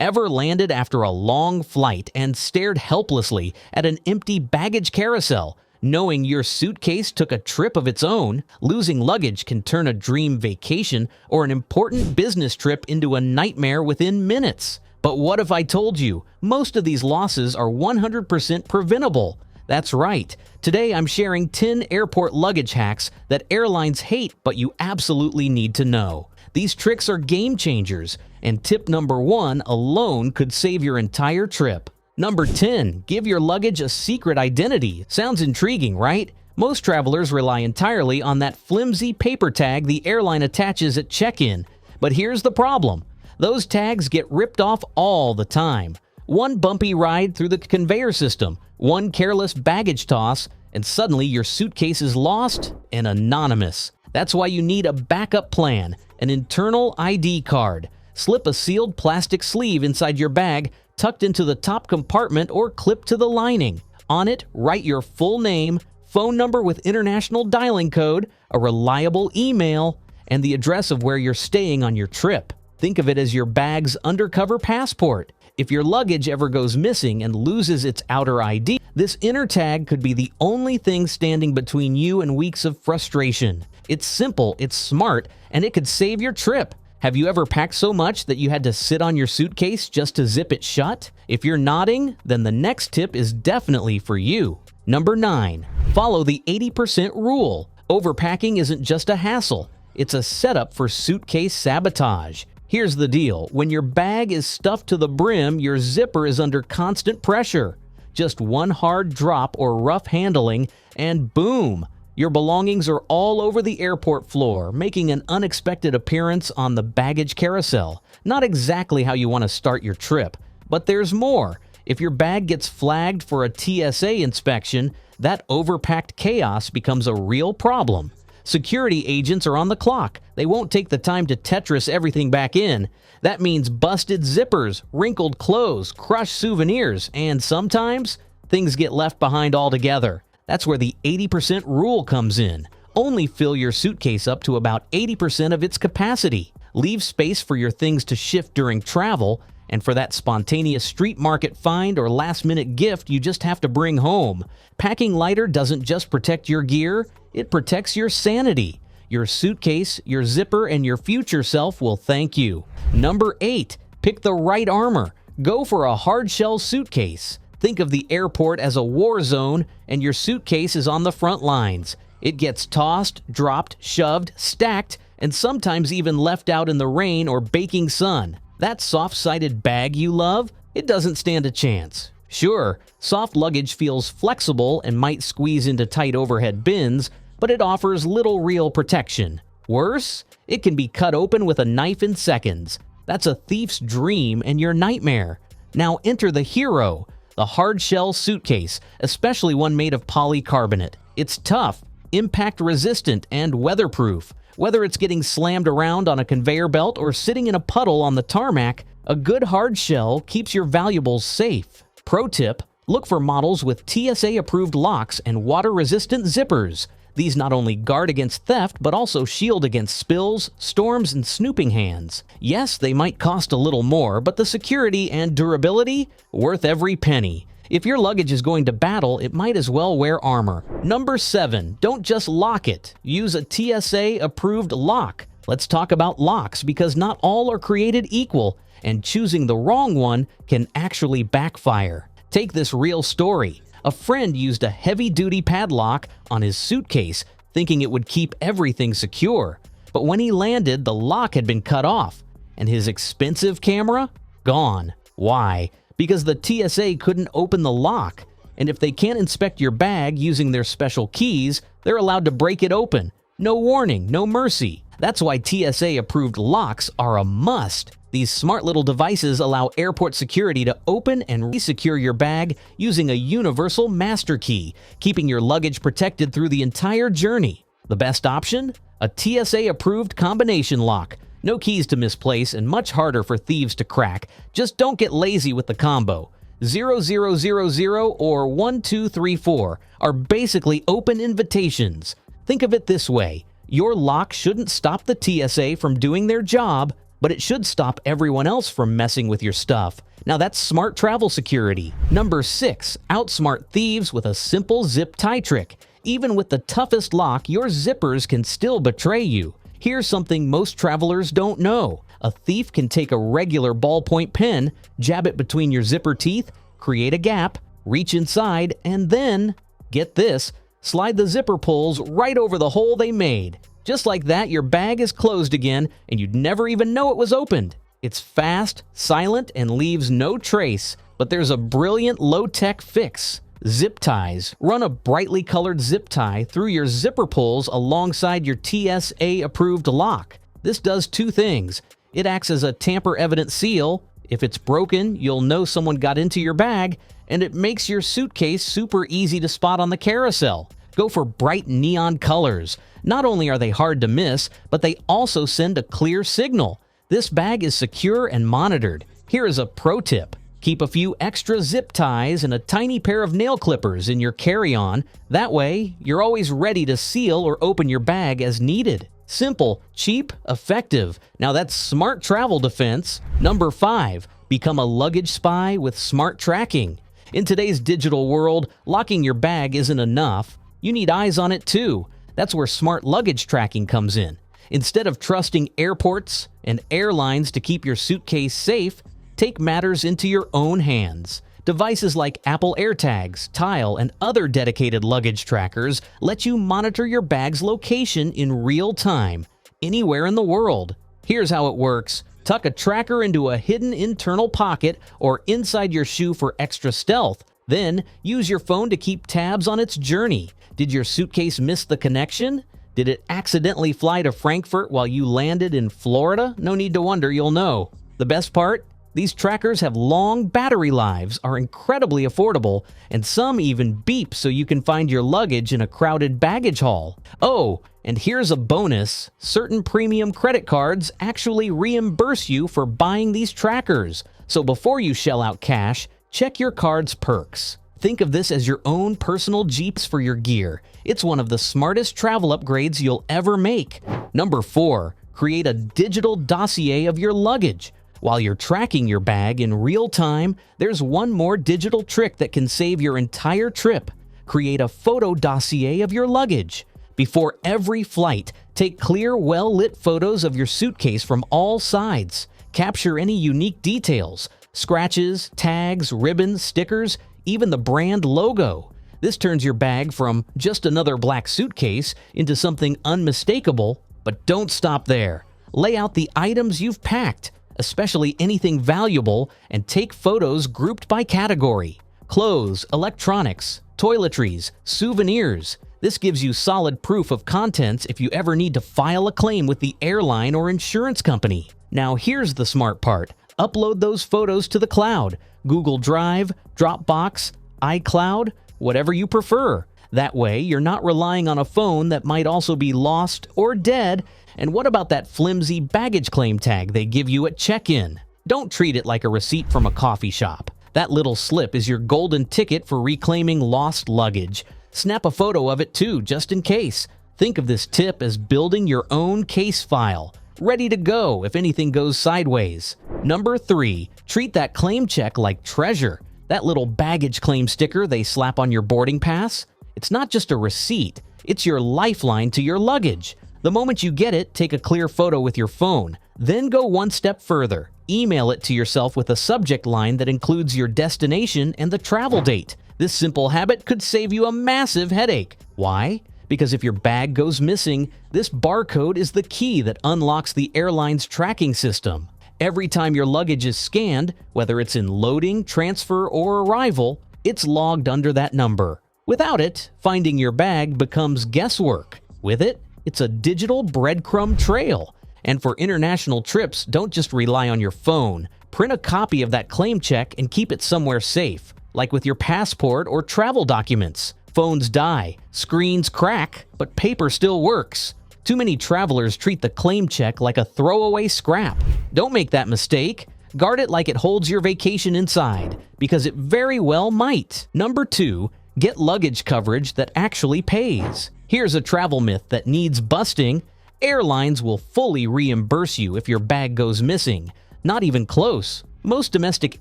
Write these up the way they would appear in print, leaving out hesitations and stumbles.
Ever landed after a long flight and stared helplessly at an empty baggage carousel, knowing your suitcase took a trip of its own? Losing luggage can turn a dream vacation or an important business trip into a nightmare within minutes. But what if I told you most of these losses are 100% preventable? That's right. Today I'm sharing 10 airport luggage hacks that airlines hate but you absolutely need to know. These tricks are game changers, and tip number 1 alone could save your entire trip. Number 10. Give your luggage a secret identity. Sounds intriguing, right? Most travelers rely entirely on that flimsy paper tag the airline attaches at check-in. But here's the problem. Those tags get ripped off all the time. One bumpy ride through the conveyor system, one careless baggage toss, and suddenly your suitcase is lost and anonymous. That's why you need a backup plan, an internal ID card. Slip a sealed plastic sleeve inside your bag, tucked into the top compartment or clipped to the lining. On it, write your full name, phone number with international dialing code, a reliable email, and the address of where you're staying on your trip. Think of it as your bag's undercover passport. If your luggage ever goes missing and loses its outer ID, this inner tag could be the only thing standing between you and weeks of frustration. It's simple, it's smart, and it could save your trip. Have you ever packed so much that you had to sit on your suitcase just to zip it shut? If you're nodding, then the next tip is definitely for you. Number 9. Follow the 80% rule. Overpacking isn't just a hassle, it's a setup for suitcase sabotage. Here's the deal. When your bag is stuffed to the brim, your zipper is under constant pressure. Just one hard drop or rough handling, and boom! Your belongings are all over the airport floor, making an unexpected appearance on the baggage carousel. Not exactly how you want to start your trip, but there's more. If your bag gets flagged for a TSA inspection, that overpacked chaos becomes a real problem. Security agents are on the clock. They won't take the time to Tetris everything back in. That means busted zippers, wrinkled clothes, crushed souvenirs, and sometimes things get left behind altogether. That's where the 80% rule comes in. Only fill your suitcase up to about 80% of its capacity. Leave space for your things to shift during travel, and for that spontaneous street market find or last-minute gift you just have to bring home. Packing lighter doesn't just protect your gear, it protects your sanity. Your suitcase, your zipper, and your future self will thank you. Number 8. Pick the right armor. Go for a hard-shell suitcase. Think of the airport as a war zone, and your suitcase is on the front lines. It gets tossed, dropped, shoved, stacked, and sometimes even left out in the rain or baking sun. That soft-sided bag you love? It doesn't stand a chance. Sure, soft luggage feels flexible and might squeeze into tight overhead bins, but it offers little real protection. Worse, it can be cut open with a knife in seconds. That's a thief's dream and your nightmare. Now enter the hero, the hard-shell suitcase, especially one made of polycarbonate. It's tough, impact-resistant, and weatherproof. Whether it's getting slammed around on a conveyor belt or sitting in a puddle on the tarmac, a good hard shell keeps your valuables safe. Pro tip: look for models with TSA-approved locks and water-resistant zippers. These not only guard against theft, but also shield against spills, storms, and snooping hands. Yes, they might cost a little more, but the security and durability? Worth every penny. If your luggage is going to battle, it might as well wear armor. Number 7. Don't just lock it. Use a TSA-approved lock. Let's talk about locks because not all are created equal, and choosing the wrong one can actually backfire. Take this real story. A friend used a heavy-duty padlock on his suitcase, thinking it would keep everything secure. But when he landed, the lock had been cut off, and his expensive camera? Gone. Why? Because the TSA couldn't open the lock, and if they can't inspect your bag using their special keys, they're allowed to break it open. No warning, no mercy. That's why TSA-approved locks are a must. These smart little devices allow airport security to open and resecure your bag using a universal master key, keeping your luggage protected through the entire journey. The best option? A TSA-approved combination lock. No keys to misplace and much harder for thieves to crack. Just don't get lazy with the combo. 0000 or 1234 are basically open invitations. Think of it this way. Your lock shouldn't stop the TSA from doing their job. but it should stop everyone else from messing with your stuff. Now that's smart travel security. Number 6. Outsmart thieves with a simple zip tie trick. Even with the toughest lock, your zippers can still betray you. Here's something most travelers don't know. A thief can take a regular ballpoint pen, jab it between your zipper teeth, create a gap, reach inside, and then, get this, slide the zipper pulls right over the hole they made. Just like that, your bag is closed again, and you'd never even know it was opened. It's fast, silent, and leaves no trace, but there's a brilliant low-tech fix. Zip ties. Run a brightly colored zip tie through your zipper pulls alongside your TSA-approved lock. This does two things. It acts as a tamper-evident seal. If it's broken, you'll know someone got into your bag, and it makes your suitcase super easy to spot on the carousel. Go for bright neon colors. Not only are they hard to miss, but they also send a clear signal. This bag is secure and monitored. Here is a pro tip. Keep a few extra zip ties and a tiny pair of nail clippers in your carry-on. That way, you're always ready to seal or open your bag as needed. Simple, cheap, effective. Now that's smart travel defense. Number 5. Become a luggage spy with smart tracking. In today's digital world, locking your bag isn't enough. You need eyes on it too. That's where smart luggage tracking comes in. Instead of trusting airports and airlines to keep your suitcase safe, take matters into your own hands. Devices like Apple AirTags, Tile, and other dedicated luggage trackers let you monitor your bag's location in real time, anywhere in the world. Here's how it works. Tuck a tracker into a hidden internal pocket or inside your shoe for extra stealth. Then, use your phone to keep tabs on its journey. Did your suitcase miss the connection? Did it accidentally fly to Frankfurt while you landed in Florida? No need to wonder, you'll know. The best part? These trackers have long battery lives, are incredibly affordable, and some even beep so you can find your luggage in a crowded baggage hall. Oh, and here's a bonus. Certain premium credit cards actually reimburse you for buying these trackers. So before you shell out cash, check your card's perks. Think of this as your own personal Jeeps for your gear. It's one of the smartest travel upgrades you'll ever make. Number 4. Create a digital dossier of your luggage. While you're tracking your bag in real time, there's one more digital trick that can save your entire trip. Create a photo dossier of your luggage. Before every flight, take clear, well-lit photos of your suitcase from all sides. Capture any unique details, scratches, tags, ribbons, stickers, even the brand logo. This turns your bag from just another black suitcase into something unmistakable, but don't stop there. Lay out the items you've packed, especially anything valuable, and take photos grouped by category. Clothes, electronics, toiletries, souvenirs. This gives you solid proof of contents if you ever need to file a claim with the airline or insurance company. Now here's the smart part. Upload those photos to the cloud. Google Drive, Dropbox, iCloud, whatever you prefer. That way, you're not relying on a phone that might also be lost or dead. And what about that flimsy baggage claim tag they give you at check-in? Don't treat it like a receipt from a coffee shop. That little slip is your golden ticket for reclaiming lost luggage. Snap a photo of it too, just in case. Think of this tip as building your own case file, ready to go if anything goes sideways. Number 3, treat that claim check like treasure. That little baggage claim sticker they slap on your boarding pass? It's not just a receipt, it's your lifeline to your luggage. The moment you get it, take a clear photo with your phone. Then go one step further. Email it to yourself with a subject line that includes your destination and the travel date. This simple habit could save you a massive headache. Why? Because if your bag goes missing, this barcode is the key that unlocks the airline's tracking system. Every time your luggage is scanned, whether it's in loading, transfer, or arrival, it's logged under that number. Without it, finding your bag becomes guesswork. With it, it's a digital breadcrumb trail. And for international trips, don't just rely on your phone. Print a copy of that claim check and keep it somewhere safe, like with your passport or travel documents. Phones die, screens crack, but paper still works. Too many travelers treat the claim check like a throwaway scrap. Don't make that mistake. Guard it like it holds your vacation inside, because it very well might. Number 2, get luggage coverage that actually pays. Here's a travel myth that needs busting. Airlines will fully reimburse you if your bag goes missing. Not even close. Most domestic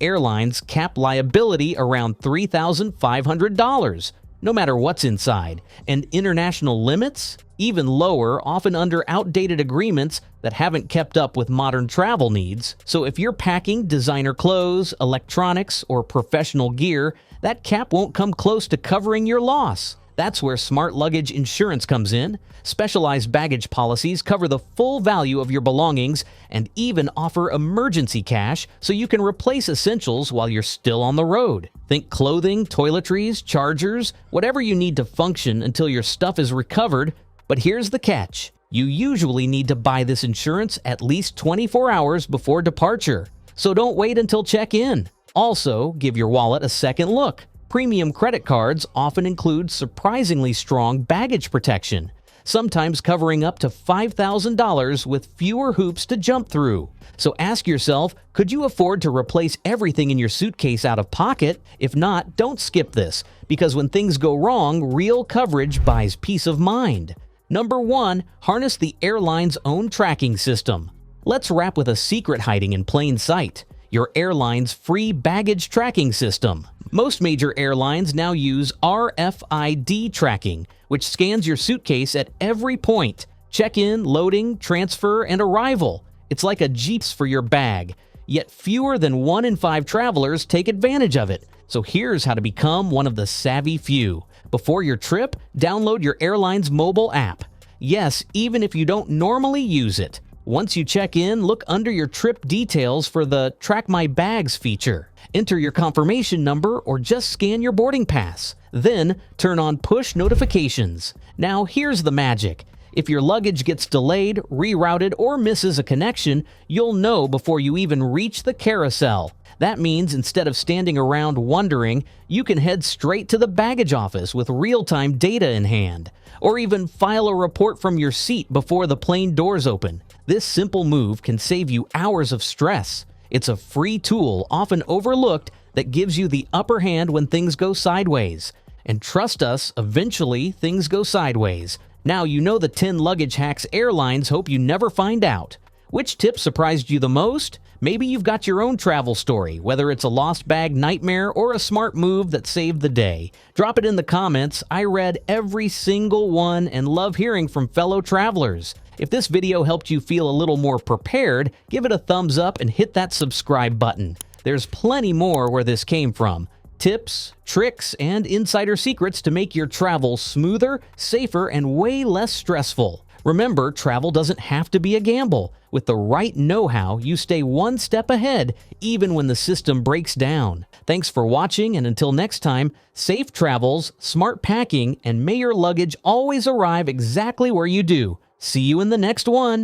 airlines cap liability around $3,500, no matter what's inside, and international limits? Even lower, often under outdated agreements that haven't kept up with modern travel needs. So if you're packing designer clothes, electronics, or professional gear, that cap won't come close to covering your loss. That's where Smart Luggage Insurance comes in. Specialized baggage policies cover the full value of your belongings and even offer emergency cash so you can replace essentials while you're still on the road. Think clothing, toiletries, chargers, whatever you need to function until your stuff is recovered. But here's the catch. You usually need to buy this insurance at least 24 hours before departure. So don't wait until check-in. Also, give your wallet a second look. Premium credit cards often include surprisingly strong baggage protection, sometimes covering up to $5,000 with fewer hoops to jump through. So ask yourself, could you afford to replace everything in your suitcase out of pocket? If not, don't skip this, because when things go wrong, real coverage buys peace of mind. Number 1, harness the airline's own tracking system. Let's wrap with a secret hiding in plain sight: your airline's free baggage tracking system. Most major airlines now use RFID tracking, which scans your suitcase at every point: check-in, loading, transfer, and arrival. It's like a GPS for your bag. Yet fewer than 1 in 5 travelers take advantage of it. So here's how to become one of the savvy few. Before your trip, download your airline's mobile app. Yes, even if you don't normally use it. Once you check in, look under your trip details for the Track My Bags feature. Enter your confirmation number or just scan your boarding pass. Then, turn on push notifications. Now, here's the magic. If your luggage gets delayed, rerouted, or misses a connection, you'll know before you even reach the carousel. That means instead of standing around wondering, you can head straight to the baggage office with real-time data in hand, or even file a report from your seat before the plane doors open. This simple move can save you hours of stress. It's a free tool, often overlooked, that gives you the upper hand when things go sideways. And trust us, eventually things go sideways. Now you know the 10 luggage hacks airlines hope you never find out. Which tip surprised you the most? Maybe you've got your own travel story, whether it's a lost bag nightmare or a smart move that saved the day. Drop it in the comments. I read every single one and love hearing from fellow travelers. If this video helped you feel a little more prepared, give it a thumbs up and hit that subscribe button. There's plenty more where this came from. Tips, tricks, and insider secrets to make your travel smoother, safer, and way less stressful. Remember, travel doesn't have to be a gamble. With the right know-how, you stay one step ahead, even when the system breaks down. Thanks for watching, and until next time, safe travels, smart packing, and may your luggage always arrive exactly where you do. See you in the next one.